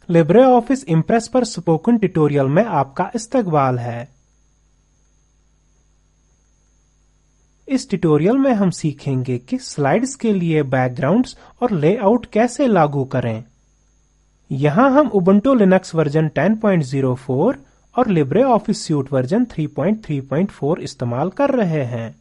Libre office impress पर spoken tutorial में आपका इस्तकबाल है। इस ट्यूटोरियल में हम सीखेंगे कि स्लाइड्स के लिए बैकग्राउंड्स और लेआउट कैसे लागू करें। यहाँ हम उबुंटू लिनक्स वर्जन 10.04 और लिब्रे ऑफिस सूट वर्जन 3.3.4 इस्तेमाल कर रहे हैं।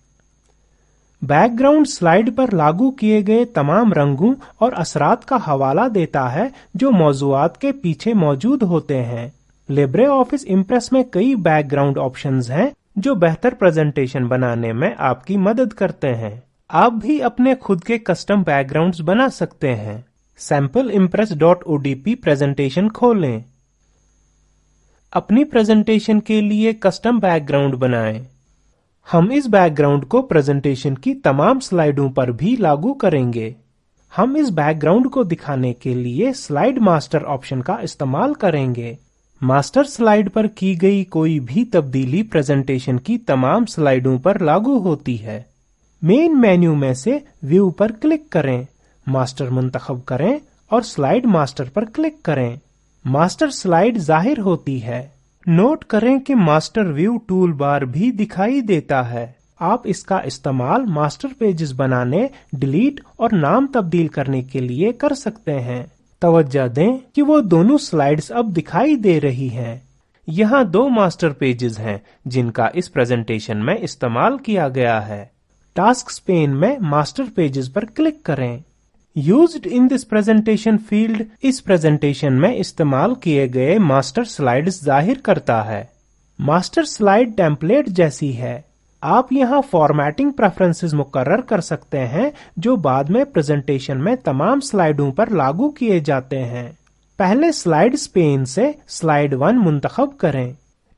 बैकग्राउंड स्लाइड पर लागू किए गए तमाम रंगों और असरात का हवाला देता है जो मौजूआत के पीछे मौजूद होते हैं। लिब्रे ऑफिस इम्प्रेस में कई बैकग्राउंड ऑप्शंस हैं जो बेहतर प्रेजेंटेशन बनाने में आपकी मदद करते हैं। आप भी अपने खुद के कस्टम बैकग्राउंड्स बना सकते हैं। sampleimpress.odp प्रेजेंटेशन खोलें। अपनी प्रेजेंटेशन के लिए कस्टम बैकग्राउंड बनाएं। हम इस बैकग्राउंड को प्रेजेंटेशन की तमाम स्लाइडों पर भी लागू करेंगे। हम इस बैकग्राउंड को दिखाने के लिए स्लाइड मास्टर ऑप्शन का इस्तेमाल करेंगे। मास्टर स्लाइड पर की गई कोई भी तब्दीली प्रेजेंटेशन की तमाम स्लाइडों पर लागू होती है। मेन मेन्यू में से व्यू पर क्लिक करें, मास्टर मुंतखब करें और स्लाइड मास्टर पर क्लिक करें। मास्टर स्लाइड जाहिर होती है। नोट करें कि मास्टर व्यू टूल बार भी दिखाई देता है। आप इसका इस्तेमाल मास्टर पेजेस बनाने, डिलीट और नाम तब्दील करने के लिए कर सकते हैं। तवज्जो दें कि वो दोनों स्लाइड्स अब दिखाई दे रही हैं। यहाँ दो मास्टर पेजेस हैं जिनका इस प्रेजेंटेशन में इस्तेमाल किया गया है। टास्क्स पेन में मास्टर पेजेस पर क्लिक करें। Used in this presentation field इस प्रेजेंटेशन में इस्तेमाल किए गए मास्टर स्लाइड्स जाहिर करता है। मास्टर स्लाइड टेम्पलेट जैसी है। आप यहाँ फॉर्मेटिंग प्रेफरेंसेस मुकर्रर कर सकते हैं जो बाद में प्रेजेंटेशन में तमाम स्लाइडों पर लागू किए जाते हैं। पहले स्लाइड्स पेन से स्लाइड 1 मुंतखब करें।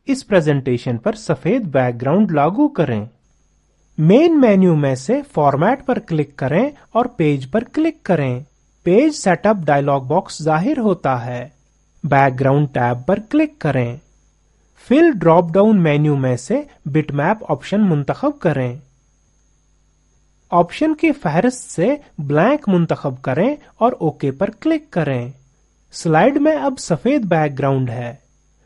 इस प्रेजेंटेशन पर सफेद बैकग्राउंड लागू करें। मेन मेन्यू में से फॉर्मेट पर क्लिक करें और पेज पर क्लिक करें। पेज सेटअप डायलॉग बॉक्स जाहिर होता है। बैकग्राउंड टैब पर क्लिक करें। फिल ड्रॉप डाउन मेन्यू में से बिटमैप ऑप्शन मुंतखब करें। ऑप्शन की फहरिस्त से ब्लैंक मुंतखब करें और ओके पर क्लिक करें। स्लाइड में अब सफेद बैकग्राउंड है।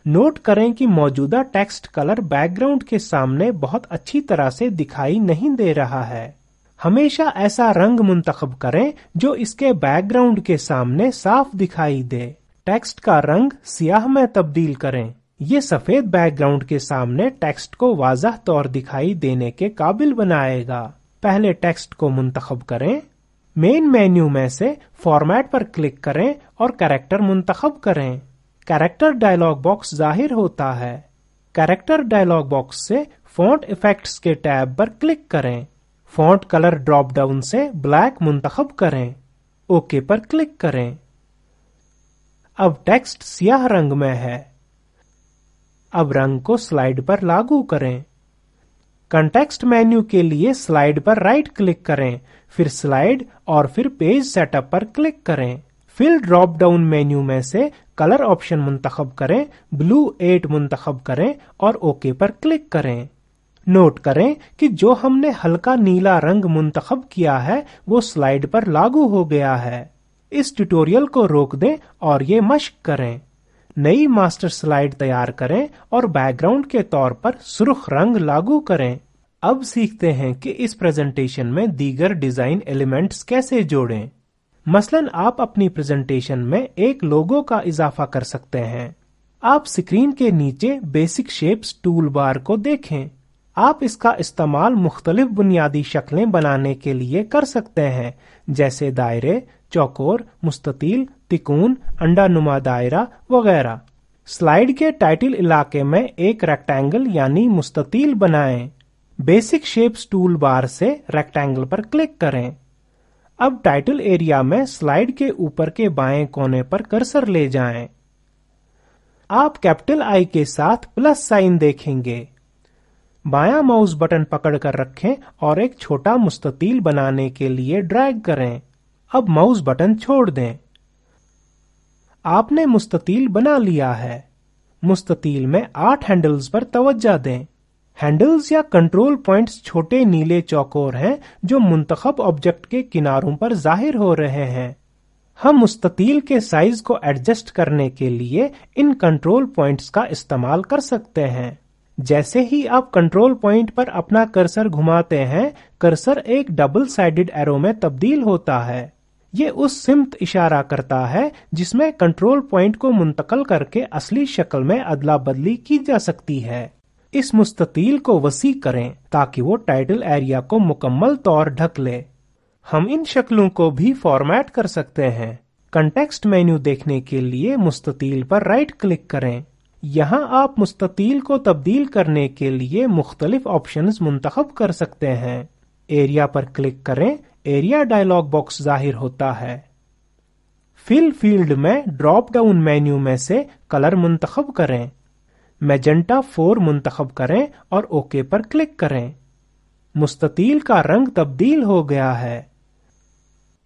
नोट करें कि मौजूदा टेक्स्ट कलर बैकग्राउंड के सामने बहुत अच्छी तरह से दिखाई नहीं दे रहा है। हमेशा ऐसा रंग मुंतखब करें जो इसके बैकग्राउंड के सामने साफ दिखाई दे। टेक्स्ट का रंग सियाह में तब्दील करें। ये सफेद बैकग्राउंड के सामने टेक्स्ट को वाज़ह तौर दिखाई देने के काबिल बनाएगा। पहले टेक्स्ट को मुंतखब करें। मेन मेन्यू में से फॉर्मेट पर क्लिक करें और कैरेक्टर मुंतखब करें। कैरेक्टर डायलॉग बॉक्स जाहिर होता है। कैरेक्टर डायलॉग बॉक्स से फॉन्ट इफेक्ट्स के टैब पर क्लिक करें। फॉन्ट कलर ड्रॉप डाउन से ब्लैक मुंतखब करें। ओके पर क्लिक करें। अब टेक्स्ट सियाह रंग में है। अब रंग को स्लाइड पर लागू करें। कॉन्टेक्स्ट मेन्यू के लिए स्लाइड पर राइट क्लिक करें, फिर स्लाइड और फिर पेज सेटअप पर क्लिक करें। फिल ड्रॉप डाउन मेन्यू में से कलर ऑप्शन मुंतखब करें, ब्लू 8 मुंतखब करें और ओके पर क्लिक करें। नोट करें कि जो हमने हल्का नीला रंग मुंतखब किया है वो स्लाइड पर लागू हो गया है। इस ट्यूटोरियल को रोक दें और ये मश्क करें। नई मास्टर स्लाइड तैयार करें और बैकग्राउंड के तौर पर सुर्ख रंग लागू करें। अब सीखते हैं कि इस प्रेजेंटेशन में दीगर डिजाइन एलिमेंट्स कैसे जोड़ें। मसलन आप अपनी प्रेजेंटेशन में एक लोगो का इजाफा कर सकते हैं। आप स्क्रीन के नीचे बेसिक शेप्स टूल बार को देखें। आप इसका इस्तेमाल मुख्तलिफ बुनियादी शक्लें बनाने के लिए कर सकते हैं जैसे दायरे, चौकोर, मुस्ततील, तिकोन, अंडानुमा दायरा वगैरह। स्लाइड के टाइटल इलाके में एक रेक्टेंगल यानी मुस्ततील बनाएं। बेसिक शेप्स टूल बार से रेक्टेंगल पर क्लिक करें। अब टाइटल एरिया में स्लाइड के ऊपर के बाएं कोने पर कर्सर ले जाएं। आप कैपिटल आई के साथ प्लस साइन देखेंगे। बायां माउस बटन पकड़कर रखें और एक छोटा मुस्ततील बनाने के लिए ड्रैग करें। अब माउस बटन छोड़ दें। आपने मुस्ततील बना लिया है। मुस्ततील में 8 हैंडल्स पर तवज्जो दें। हैंडल्स या कंट्रोल पॉइंट्स छोटे नीले चौकोर हैं जो मुंतखब ऑब्जेक्ट के किनारों पर जाहिर हो रहे हैं। हम मुस्ततील के साइज को एडजस्ट करने के लिए इन कंट्रोल पॉइंट्स का इस्तेमाल कर सकते हैं। जैसे ही आप कंट्रोल पॉइंट पर अपना कर्सर घुमाते हैं, कर्सर एक डबल साइडेड एरो में तब्दील होता है। ये उस सिमत इशारा करता है जिसमें कंट्रोल पॉइंट को मुंतकल करके असली शक्ल में अदला बदली की जा सकती है। इस मुस्ततील को वसी करें ताकि वो टाइटल एरिया को मुकम्मल तौर ढक ले। हम इन शक्लों को भी फॉर्मेट कर सकते हैं। कंटेक्स्ट मेन्यू देखने के लिए मुस्ततील पर राइट क्लिक करें। यहाँ आप मुस्ततील को तब्दील करने के लिए मुख्तलिफ ऑप्शंस मुंतखब कर सकते हैं। एरिया पर क्लिक करें, एरिया डायलॉग बॉक्स जाहिर होता है। फिल फील्ड में ड्रॉप डाउन मेन्यू में से कलर मुंतखब करें। मैजेंटा 4 मुंतखब करें और ओके पर क्लिक करें। मुस्ततील का रंग तब्दील हो गया है।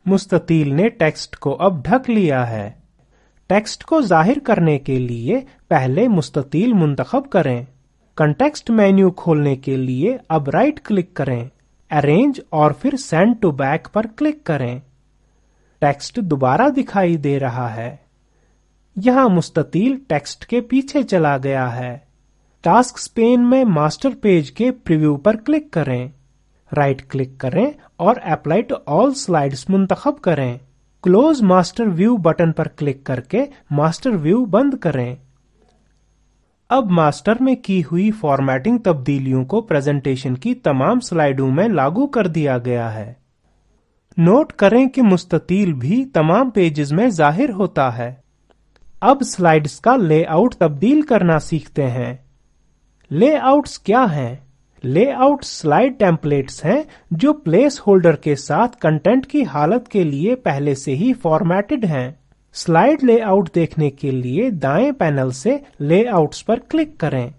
मुस्ततील ने टेक्स्ट को अब ढक लिया है। टेक्स्ट को जाहिर करने के लिए पहले मुस्ततील मुंतखब करें। कंटेक्स्ट मेन्यू खोलने के लिए अब राइट क्लिक करें, अरेंज और फिर सेंड टू बैक पर क्लिक करें। टेक्स्ट दोबारा दिखाई दे रहा है। यहाँ मुस्ततील टेक्स्ट के पीछे चला गया है। टास्क पेन में मास्टर पेज के प्रीव्यू पर क्लिक करें, राइट क्लिक करें और अप्लाई टू ऑल स्लाइड्स मुंतखब करें। क्लोज मास्टर व्यू बटन पर क्लिक करके मास्टर व्यू बंद करें। अब मास्टर में की हुई फॉर्मेटिंग तब्दीलियों को प्रेजेंटेशन की तमाम स्लाइडों में लागू कर दिया गया है। नोट करें कि मुस्ततील भी तमाम पेजेस में जाहिर होता है। अब स्लाइड्स का लेआउट तब्दील करना सीखते हैं। लेआउट्स क्या हैं? लेआउट स्लाइड टेम्पलेट्स हैं जो प्लेस होल्डर के साथ कंटेंट की हालत के लिए पहले से ही फॉर्मेटेड हैं। स्लाइड लेआउट देखने के लिए दाएं पैनल से लेआउट्स पर क्लिक करें।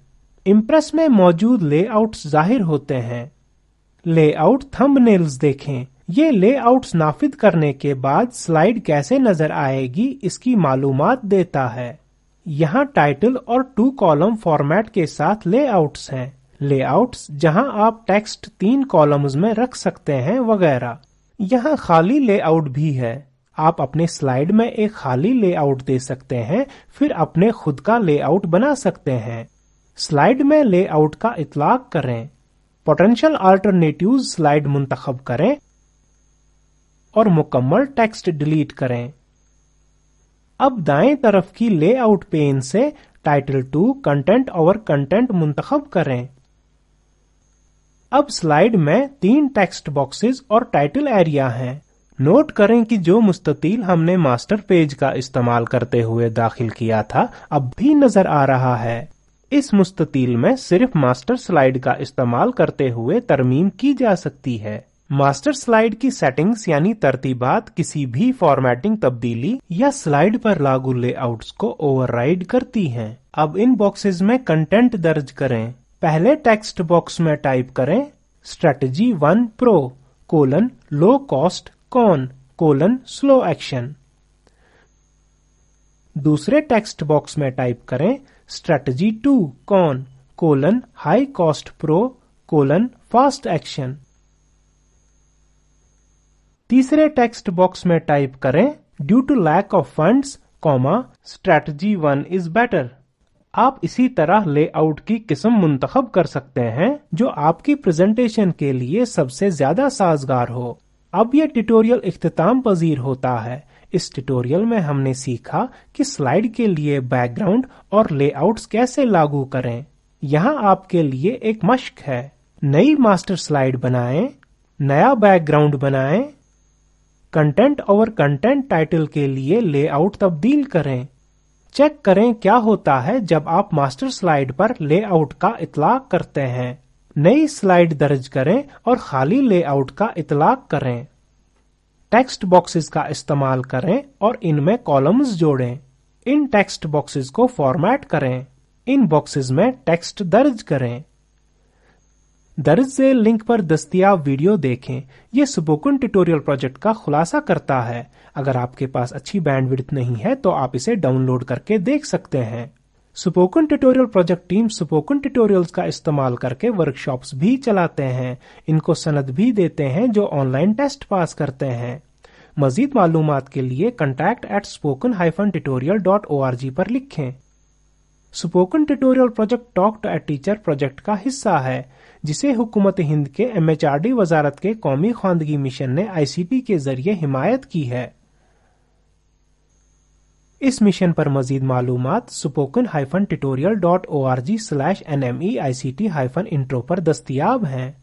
इम्प्रेस में मौजूद लेआउट्स जाहिर होते हैं। लेआउट थंबनेल्स देखें। ये लेआउट्स नाफिद करने के बाद स्लाइड कैसे नजर आएगी इसकी मालूमात देता है। यहाँ टाइटल और 2 कॉलम फॉर्मेट के साथ लेआउट्स हैं। लेआउट्स जहां आप टेक्स्ट 3 कॉलम्स में रख सकते हैं वगैरह। यहाँ खाली लेआउट भी है। आप अपने स्लाइड में एक खाली लेआउट दे सकते हैं, फिर अपने खुद का लेआउट बना सकते हैं। स्लाइड में लेआउट का इतलाक करें। पोटेंशियल अल्टरनेटिव्स स्लाइड मुंतखब करें और मुकम्मल टेक्स्ट डिलीट करें। अब दाएं तरफ की लेआउट पेन से टाइटल 2 कंटेंट ओवर कंटेंट मुंतखब करें। अब स्लाइड में 3 टेक्स्ट बॉक्सेस और टाइटल एरिया हैं। नोट करें कि जो मुस्ततील हमने मास्टर पेज का इस्तेमाल करते हुए दाखिल किया था अब भी नजर आ रहा है। इस मुस्ततील में सिर्फ मास्टर स्लाइड का इस्तेमाल करते हुए तरमीम की जा सकती है। मास्टर स्लाइड की सेटिंग्स यानी तरतीबात किसी भी फॉर्मेटिंग तब्दीली या स्लाइड पर लागू लेआउट्स को ओवरराइड करती हैं। अब इन बॉक्सेस में कंटेंट दर्ज करें। पहले टेक्स्ट बॉक्स में टाइप करें strategy 1 pro colon low cost con colon slow action. दूसरे टेक्स्ट बॉक्स में टाइप करें strategy 2 con colon high cost pro colon fast action. तीसरे टेक्स्ट बॉक्स में टाइप करें due to lack of funds comma strategy 1 is better. आप इसी तरह layout की किस्म मुंतखब कर सकते हैं जो आपकी प्रेजेंटेशन के लिए सबसे ज्यादा साजगार हो। अब यह ट्यूटोरियल इख्तिताम पजीर होता है। इस ट्यूटोरियल में हमने सीखा कि स्लाइड के लिए बैकग्राउंड और लेआउट्स कैसे लागू करें। यहाँ आपके लिए एक मश्क है। नई मास्टर स्लाइड बनाएं, नया बैकग्राउंड बनाएं, कंटेंट ओवर कंटेंट टाइटल के लिए लेआउट तब्दील करें। चेक करें क्या होता है जब आप मास्टर स्लाइड पर लेआउट का इतलाक करते हैं। नई स्लाइड दर्ज करें और खाली लेआउट का इतलाक करें। टेक्स्ट बॉक्सेस का इस्तेमाल करें और इनमें कॉलम्स जोड़ें। इन टेक्स्ट बॉक्सेस को फॉर्मेट करें। इन बॉक्सेस में टेक्स्ट दर्ज करें। दर्ज से लिंक पर दस्तियाब वीडियो देखें। ये स्पोकन ट्यूटोरियल प्रोजेक्ट का खुलासा करता है। अगर आपके पास अच्छी बैंडविड्थ नहीं है तो आप इसे डाउनलोड करके देख सकते हैं। Spoken tutorial project team spoken tutorials का इस्तेमाल करके वर्कशॉप्स भी चलाते हैं। इनको सनद भी देते हैं जो ऑनलाइन टेस्ट पास करते हैं। मजीद मालूमात के लिए contact@spoken-tutorial.org पर लिखें। Spoken tutorial project talk to a teacher project का हिस्सा है, जिसे हुकूमत हिंद के MHRD वजारत के कौमी ख्वानदगी मिशन ने ICT के जरिए हिमायत की है। इस मिशन पर मजीद मालूमात spoken-tutorial.org/nmeict-intro पर दस्तयाब हैं।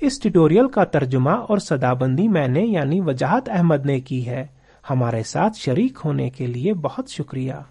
इस ट्यूटोरियल का तर्जुमा और सदाबंदी मैंने यानी वजाहत अहमद ने की है। हमारे साथ शरीक होने के लिए बहुत शुक्रिया।